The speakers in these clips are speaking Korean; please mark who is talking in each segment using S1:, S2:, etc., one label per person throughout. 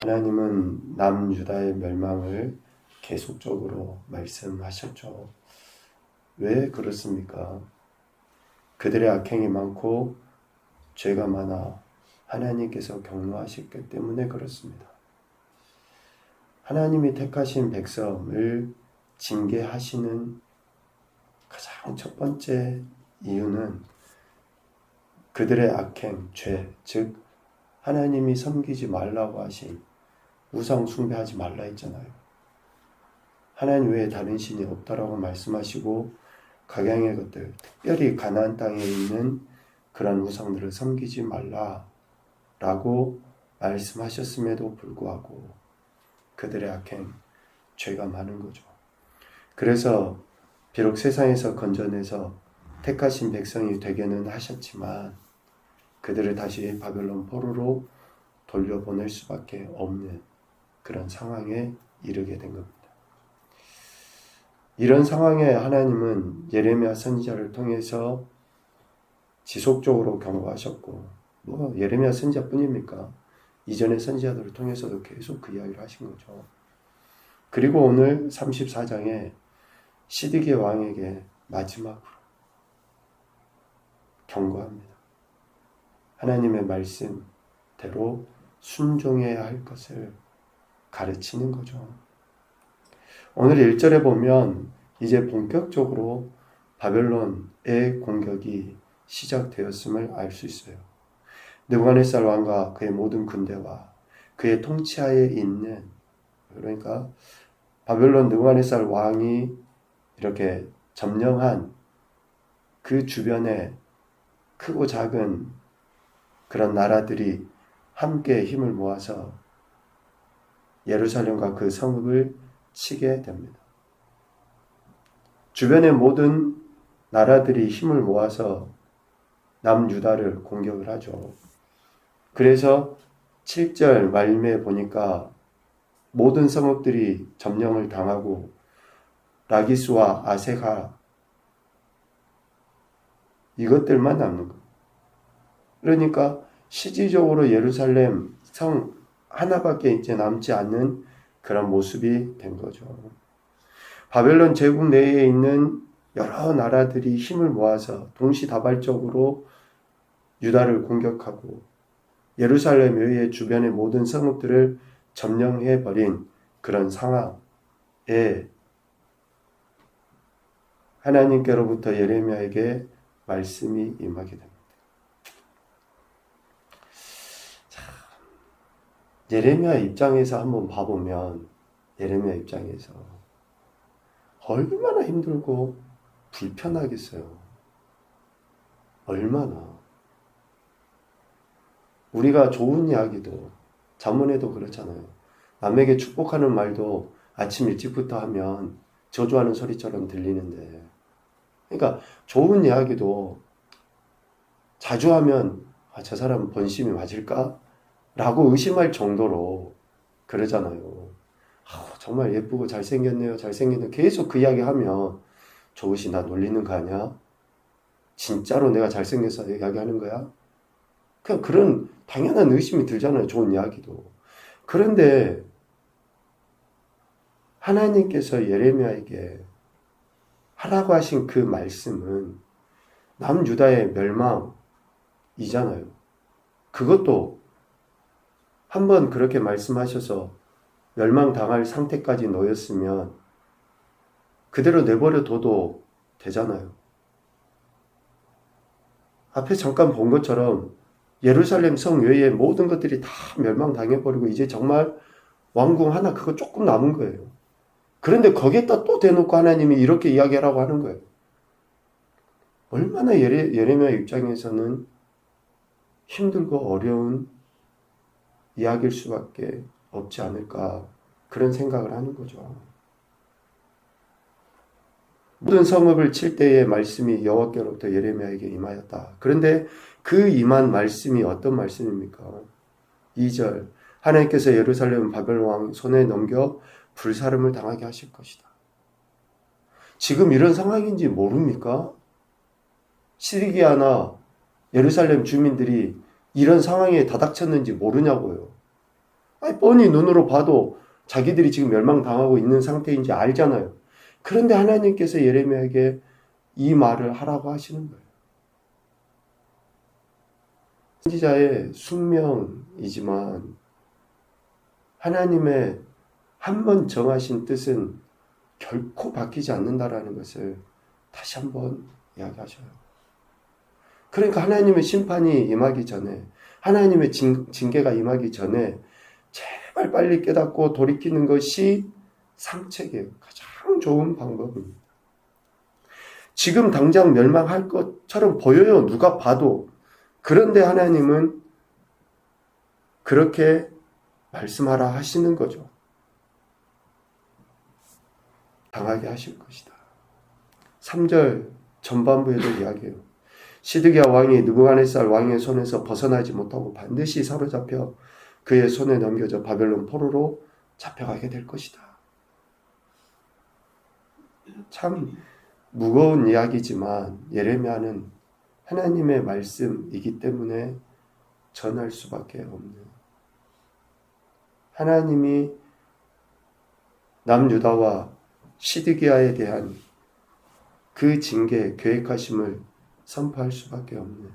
S1: 하나님은 남유다의 멸망을 계속적으로 말씀하셨죠. 왜 그렇습니까? 그들의 악행이 많고 죄가 많아 하나님께서 경노하셨기 때문에 그렇습니다. 하나님이 택하신 백성을 징계하시는 가장 첫 번째 이유는 그들의 악행, 죄, 즉 하나님이 섬기지 말라고 하신 우상 숭배하지 말라 했잖아요. 하나님 외에 다른 신이 없다라고 말씀하시고 각양의 것들, 특별히 가나안 땅에 있는 그런 우상들을 섬기지 말라라고 말씀하셨음에도 불구하고 그들의 악행, 죄가 많은 거죠. 그래서 비록 세상에서 건져내서 택하신 백성이 되게는 하셨지만 그들을 다시 바벨론 포로로 돌려보낼 수밖에 없는 그런 상황에 이르게 된 겁니다. 이런 상황에 하나님은 예레미야 선지자를 통해서 지속적으로 경고하셨고, 예레미야 선지자뿐입니까? 이전의 선지자들을 통해서도 계속 그 이야기를 하신 거죠. 그리고 오늘 34장에 시드기야 왕에게 마지막으로 경고합니다. 하나님의 말씀대로 순종해야 할 것을 가르치는 거죠. 오늘 1절에 보면 이제 본격적으로 바벨론의 공격이 시작되었음을 알 수 있어요. 느부갓네살 왕과 그의 모든 군대와 그의 통치하에 있는, 그러니까 바벨론 느부갓네살 왕이 이렇게 점령한 그 주변에 크고 작은 그런 나라들이 함께 힘을 모아서 예루살렘과 그 성읍을 치게 됩니다. 주변의 모든 나라들이 힘을 모아서 남유다를 공격을 하죠. 그래서 7절 말미에 보니까 모든 성읍들이 점령을 당하고 라기스와 아세가 이것들만 남는 거예요. 그러니까 실질적으로 예루살렘 성 하나밖에 이제 남지 않는 그런 모습이 된 거죠. 바벨론 제국 내에 있는 여러 나라들이 힘을 모아서 동시다발적으로 유다를 공격하고 예루살렘 외의 주변의 모든 성읍들을 점령해버린 그런 상황에 하나님께로부터 예레미야에게 말씀이 임하게 됩니다. 예레미야 입장에서 한번 봐보면 예레미야 입장에서 얼마나 힘들고 불편하겠어요. 얼마나. 우리가 좋은 이야기도 잠언에도 그렇잖아요. 남에게 축복하는 말도 아침 일찍부터 하면 저주하는 소리처럼 들리는데, 그러니까 좋은 이야기도 자주 하면 저 사람 본심이 맞을까? 라고 의심할 정도로 그러잖아요. 정말 예쁘고 잘생겼네요. 잘생겼네요. 계속 그 이야기 하면 저것이 나 놀리는 거 아니야? 진짜로 내가 잘생겨서 이야기하는 거야? 그냥 그런 당연한 의심이 들잖아요. 좋은 이야기도. 그런데 하나님께서 예레미야에게 하라고 하신 그 말씀은 남유다의 멸망이잖아요. 그것도 한번 그렇게 말씀하셔서 멸망당할 상태까지 놓였으면 그대로 내버려 둬도 되잖아요. 앞에 잠깐 본 것처럼 예루살렘 성 외의 모든 것들이 다 멸망당해버리고 이제 정말 왕궁 하나 그거 조금 남은 거예요. 그런데 거기에다 또 대놓고 하나님이 이렇게 이야기하라고 하는 거예요. 얼마나 예레미야 입장에서는 힘들고 어려운 이야기일 수밖에 없지 않을까, 그런 생각을 하는 거죠. 모든 성읍을 칠 때의 말씀이 여호와께로부터 예레미야에게 임하였다. 그런데 그 임한 말씀이 어떤 말씀입니까? 2절 하나님께서 예루살렘 바벨론 왕 손에 넘겨 불사름을 당하게 하실 것이다. 지금 이런 상황인지 모릅니까? 시드기야나 예루살렘 주민들이 이런 상황에 다닥쳤는지 모르냐고요. 아니, 뻔히 눈으로 봐도 자기들이 지금 멸망당하고 있는 상태인지 알잖아요. 그런데 하나님께서 예레미야에게 이 말을 하라고 하시는 거예요. 선지자의 숙명이지만 하나님의 한 번 정하신 뜻은 결코 바뀌지 않는다라는 것을 다시 한번 이야기하셔요. 그러니까 하나님의 심판이 임하기 전에, 하나님의 징계가 임하기 전에 제발 빨리 깨닫고 돌이키는 것이 상책이에요. 가장 좋은 방법입니다. 지금 당장 멸망할 것처럼 보여요. 누가 봐도. 그런데 하나님은 그렇게 말씀하라 하시는 거죠. 당하게 하실 것이다. 3절 전반부에도 이야기해요. 시드기야 왕이 느부갓네살 왕의 손에서 벗어나지 못하고 반드시 사로잡혀 그의 손에 넘겨져 바벨론 포로로 잡혀가게 될 것이다. 참 무거운 이야기지만 예레미야는 하나님의 말씀이기 때문에 전할 수밖에 없는, 하나님이 남유다와 시드기야에 대한 그 징계 계획하심을 선포할 수밖에 없는,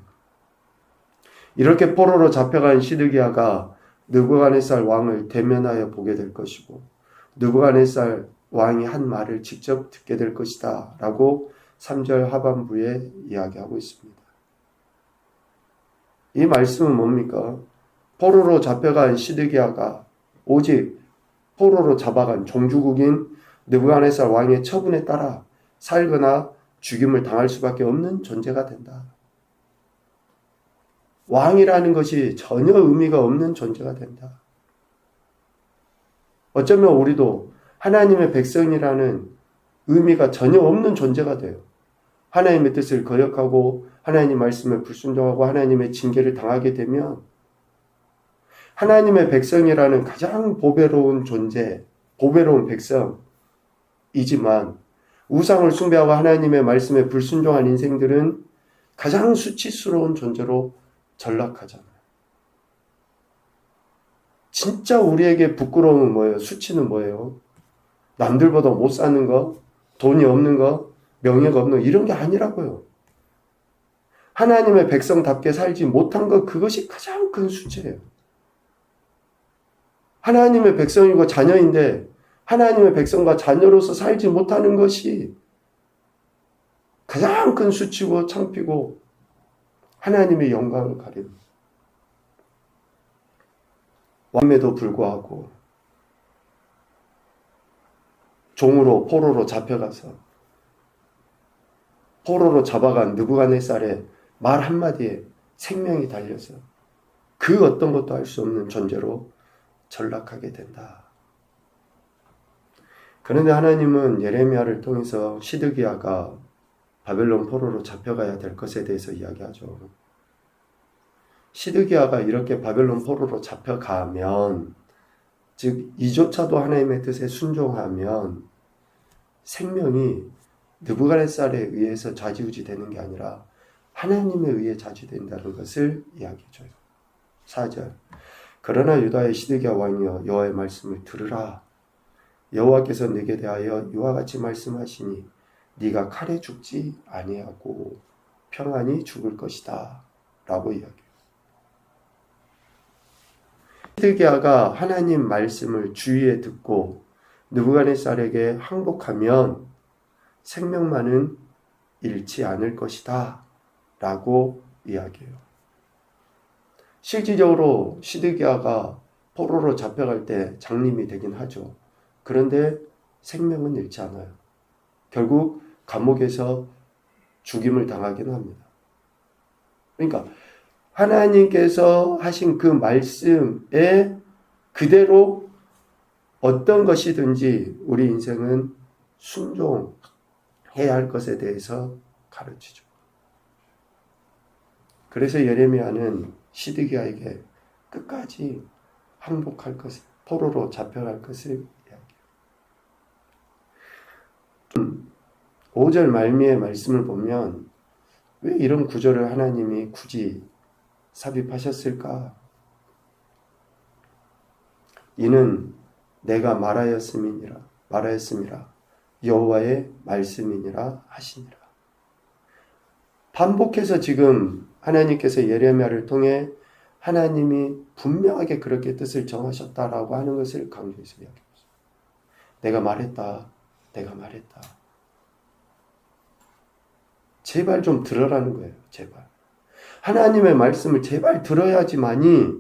S1: 이렇게 포로로 잡혀간 시드기야가 느부갓네살 왕을 대면하여 보게 될 것이고 느부갓네살 왕이 한 말을 직접 듣게 될 것이다 라고 3절 하반부에 이야기하고 있습니다. 이 말씀은 뭡니까? 포로로 잡혀간 시드기야가 오직 포로로 잡아간 종주국인 느부갓네살 왕의 처분에 따라 살거나 죽임을 당할 수밖에 없는 존재가 된다. 왕이라는 것이 전혀 의미가 없는 존재가 된다. 어쩌면 우리도 하나님의 백성이라는 의미가 전혀 없는 존재가 돼요. 하나님의 뜻을 거역하고 하나님 말씀에 불순종하고 하나님의 징계를 당하게 되면 하나님의 백성이라는 가장 보배로운 존재, 보배로운 백성이지만 우상을 숭배하고 하나님의 말씀에 불순종한 인생들은 가장 수치스러운 존재로 전락하잖아요. 진짜 우리에게 부끄러움은 뭐예요? 수치는 뭐예요? 남들보다 못 사는 거, 돈이 없는 거, 명예가 없는 거, 이런 게 아니라고요. 하나님의 백성답게 살지 못한 것, 그것이 가장 큰 수치예요. 하나님의 백성이고 자녀인데 하나님의 백성과 자녀로서 살지 못하는 것이 가장 큰 수치고 창피고 하나님의 영광을 가립니다. 왕임에도 불구하고 종으로 포로로 잡혀가서 포로로 잡아간 느부갓네살의 말 한마디에 생명이 달려서 그 어떤 것도 할 수 없는 존재로 전락하게 된다. 그런데 하나님은 예레미야를 통해서 시드기야가 바벨론 포로로 잡혀가야 될 것에 대해서 이야기하죠. 시드기야가 이렇게 바벨론 포로로 잡혀가면, 즉 이조차도 하나님의 뜻에 순종하면 생명이 느부갓네살에 의해서 좌지우지 되는 게 아니라 하나님에 의해 좌지된다는 것을 이야기해줘요. 4절 그러나 유다의 시드기야 왕이여 여호와의 말씀을 들으라. 여호와께서 네게 대하여 이와 같이 말씀하시니 네가 칼에 죽지 아니하고 평안히 죽을 것이다 라고 이야기해요. 시드기야가 하나님 말씀을 주의에 듣고 느부갓네살에게 항복하면 생명만은 잃지 않을 것이다 라고 이야기해요. 실질적으로 시드기야가 포로로 잡혀갈 때 장님이 되긴 하죠. 그런데 생명은 잃지 않아요. 결국 감옥에서 죽임을 당하긴 합니다. 그러니까 하나님께서 하신 그 말씀에 그대로 어떤 것이든지 우리 인생은 순종해야 할 것에 대해서 가르치죠. 그래서 예레미야는 시드기야에게 끝까지 항복할 것을, 포로로 잡혀갈 것을 이야기해요. 5절 말미의 말씀을 보면 왜 이런 구절을 하나님이 굳이 삽입하셨을까? 이는 내가 말하였음이라 여호와의 말씀이니라 하시니라. 반복해서 지금 하나님께서 예레미야를 통해 하나님이 분명하게 그렇게 뜻을 정하셨다라고 하는 것을 강조해서 이야기합니다. 내가 말했다. 제발 좀 들으라는 거예요. 제발. 하나님의 말씀을 제발 들어야지만이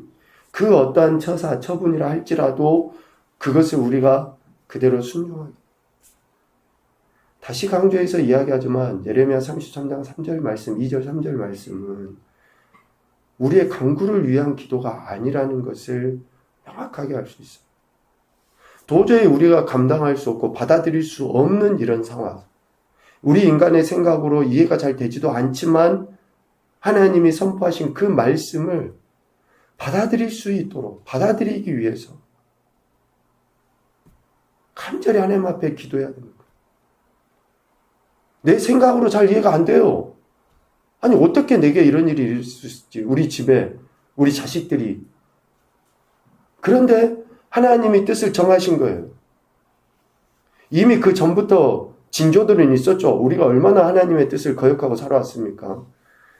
S1: 그 어떠한 처사, 처분이라 할지라도 그것을 우리가 그대로 순종하게. 다시 강조해서 이야기하지만 예레미야 33장 3절 말씀, 2절 3절 말씀은 우리의 강구를 위한 기도가 아니라는 것을 명확하게 알 수 있어요. 도저히 우리가 감당할 수 없고 받아들일 수 없는 이런 상황. 우리 인간의 생각으로 이해가 잘 되지도 않지만 하나님이 선포하신 그 말씀을 받아들일 수 있도록 받아들이기 위해서 간절히 하나님 앞에 기도해야 되는 거예요. 내 생각으로 잘 이해가 안 돼요. 아니 어떻게 내게 이런 일이 있을 수 있지? 우리 집에 우리 자식들이. 그런데 하나님이 뜻을 정하신 거예요. 이미 그 전부터 징조들은 있었죠. 우리가 얼마나 하나님의 뜻을 거역하고 살아왔습니까?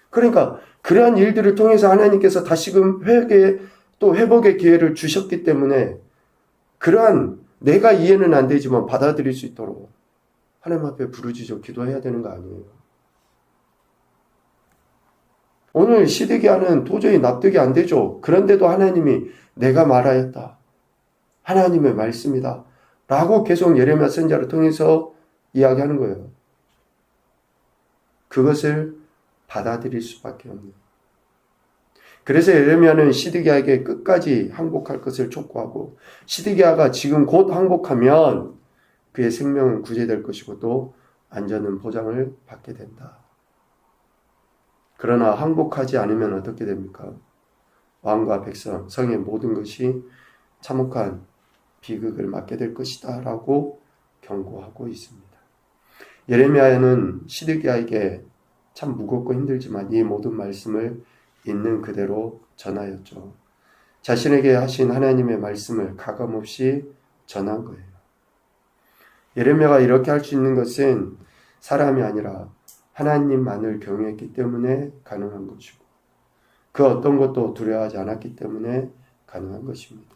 S1: 그러니까 그러한 일들을 통해서 하나님께서 다시금 또 회복의 기회를 주셨기 때문에 그러한 내가 이해는 안 되지만 받아들일 수 있도록 하나님 앞에 부르짖어 기도해야 되는 거 아니에요. 오늘 시드기야는 도저히 납득이 안 되죠. 그런데도 하나님이 내가 말하였다. 하나님의 말씀이다. 라고 계속 예레미야 선지자를 통해서 이야기하는 거예요. 그것을 받아들일 수밖에 없는. 그래서 예레미야는 시드기야에게 끝까지 항복할 것을 촉구하고 시드기야가 지금 곧 항복하면 그의 생명은 구제될 것이고 또 안전은 보장을 받게 된다. 그러나 항복하지 않으면 어떻게 됩니까? 왕과 백성, 성의 모든 것이 참혹한 비극을 맞게 될 것이다 라고 경고하고 있습니다. 예레미야는 시드기야에게 참 무겁고 힘들지만 이 모든 말씀을 있는 그대로 전하였죠. 자신에게 하신 하나님의 말씀을 가감없이 전한 거예요. 예레미야가 이렇게 할 수 있는 것은 사람이 아니라 하나님만을 경외했기 때문에 가능한 것이고 그 어떤 것도 두려워하지 않았기 때문에 가능한 것입니다.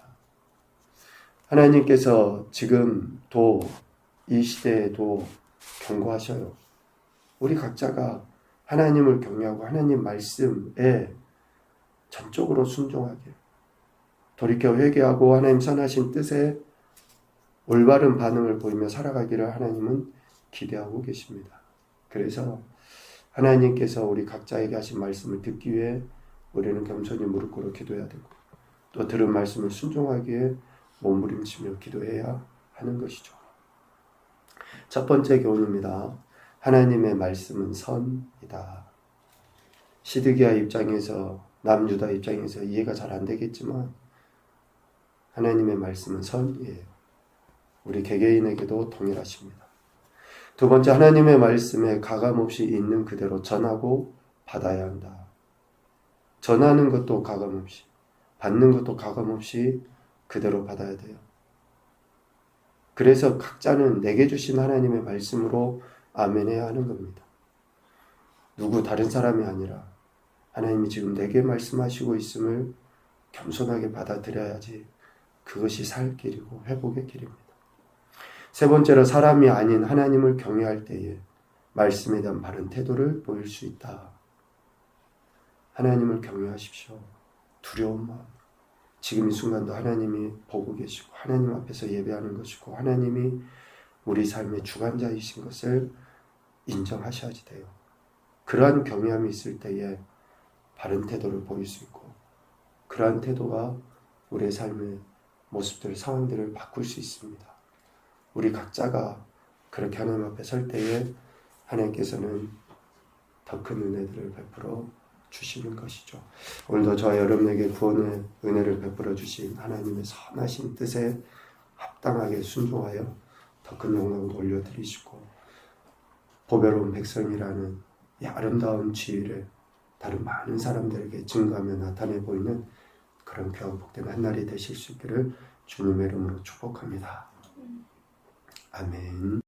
S1: 하나님께서 지금도 이 시대에도 경고하셔요. 우리 각자가 하나님을 경외하고 하나님 말씀에 전적으로 순종하게 돌이켜 회개하고 하나님 선하신 뜻에 올바른 반응을 보이며 살아가기를 하나님은 기대하고 계십니다. 그래서 하나님께서 우리 각자에게 하신 말씀을 듣기 위해 우리는 겸손히 무릎 꿇어 기도해야 되고 또 들은 말씀을 순종하기에 몸부림치며 기도해야 하는 것이죠. 첫 번째 교훈입니다. 하나님의 말씀은 선이다. 시드기야 입장에서 남유다 입장에서 이해가 잘 안 되겠지만 하나님의 말씀은 선이에요. 우리 개개인에게도 동일하십니다. 두 번째, 하나님의 말씀에 가감없이 있는 그대로 전하고 받아야 한다. 전하는 것도 가감없이, 받는 것도 가감없이 그대로 받아야 돼요. 그래서 각자는 내게 주신 하나님의 말씀으로 아멘해야 하는 겁니다. 누구 다른 사람이 아니라 하나님이 지금 내게 말씀하시고 있음을 겸손하게 받아들여야지 그것이 살 길이고 회복의 길입니다. 세 번째로 사람이 아닌 하나님을 경외할 때에 말씀에 대한 바른 태도를 보일 수 있다. 하나님을 경외하십시오. 두려운 마음. 지금 이 순간도 하나님이 보고 계시고 하나님 앞에서 예배하는 것이고 하나님이 우리 삶의 주관자이신 것을 인정하셔야지 돼요. 그러한 경외함이 있을 때에 바른 태도를 보일 수 있고 그러한 태도가 우리의 삶의 모습들, 상황들을 바꿀 수 있습니다. 우리 각자가 그렇게 하나님 앞에 설 때에 하나님께서는 더 큰 은혜들을 베풀어 주시는 것이죠. 오늘도 저와 여러분에게 구원의 은혜를 베풀어 주신 하나님의 선하신 뜻에 합당하게 순종하여 더 큰 영광을 올려드리시고 보배로운 백성이라는 이 아름다운 지위를 다른 많은 사람들에게 증거하며 나타내 보이는 그런 귀한 복된 한 날이 되실 수 있기를 주님의 이름으로 축복합니다. 아멘.